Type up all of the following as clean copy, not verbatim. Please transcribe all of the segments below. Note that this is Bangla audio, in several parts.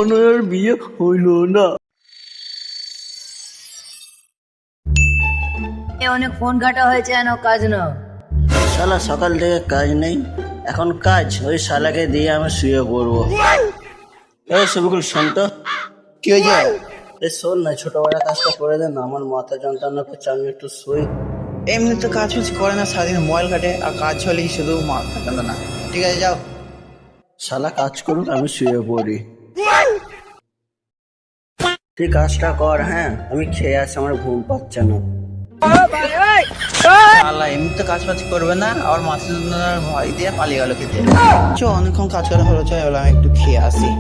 মনে হয় আর বিয়ে হইল না। অনেক ফোন ঘাটা হয়েছে, এনো কাজ না। শালা সকাল থেকে কাজ নেই, এখন কাজ ওই শালাকে দিয়ে আমি শুয়ে পড়বো। এই সবিকুল শোন তো। কি হয়েছে? এই শোন না, ছোট বড় কাজটা করে দে না, আমার মাথা যন্ত্রণা করছে, আমি একটু শুই। এমনি তো কাজ ফাজ করে না, সারাদিন মোবাইল ঘাটে, আর কাজ হলেই শুধু মাথা যন্ত্রণা। ঠিক আছে যাও। শালা কাজ করুক, আমি শুয়ে পড়ি। তুই কাজটা কর। হ্যাঁ, আমি খেয়ে আসি, আমার ঘুম পাচ্ছে না। শালা এমনি তো কাজ ফাজ করবে না, আর মাথা যন্ত্রণার ভয় দিয়ে পালিয়ে গেল খেতে। চ অনেকক্ষণ কাজ করা হলো, চ এবার আমি একটু খেয়ে আসি।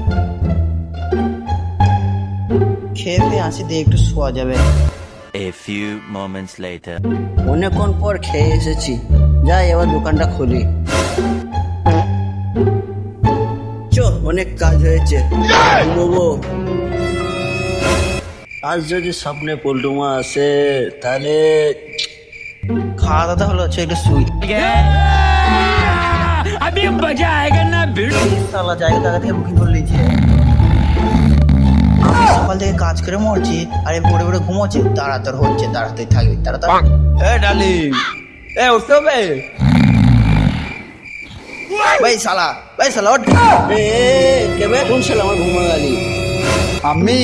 খেয়ে দিয়ে আসি দিয়ে একটু শোয়া যাবে। A few moments later. অনেকক্ষণ পর খেয়ে এসেছি, যাই এবার দোকানটা খুলি। চো, অনেক কাজ হয়েছে, ঘুমোবো। আজ যদি স্বপ্নে পল্টুমা আসে তাহলে খাওয়া দাওয়া হলো, চ একটু শুই। अभी मजा आएगा ना भिड़ो। শালা জায়গা জায়গা থেকে বুকিং করে নিয়েছে। আমি সকাল থেকে কাজ করে মরছি, আর এই পড়ে পড়ে ঘুমোচ্ছে। তাড়াতাড়ি হচ্ছে, তাড়াতাড়ি থাকবি, তাড়াতাড়ি। এ ডার্লিং, এ উঠো বে। ভাই শালা, ভাই শালা ওঠ। এ কেবে কোন শালা আমার ঘুমা গালি? আমি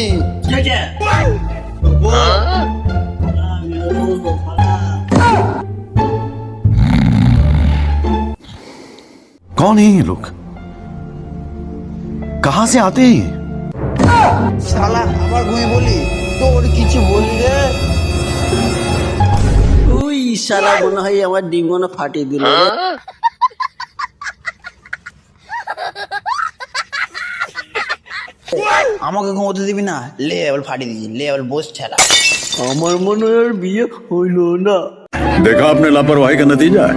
कौन है ये लोग? कहां से आते हैं ये? শালা আবার ঘুমিয়ে বলি, তোর কিছু বলি রে। ওই শালা মনে হয় আমার ডিঙ্গনা ফাটিয়ে দিল রে। আমাকে ঘুমোতে দিবি না? লে এবার ফাটিয়ে দিবি, লে এবার বস ঠেলা। আমার মনে হয় আর বিয়ে হইল না। देखा आपने लापरवाही का नतीजा है।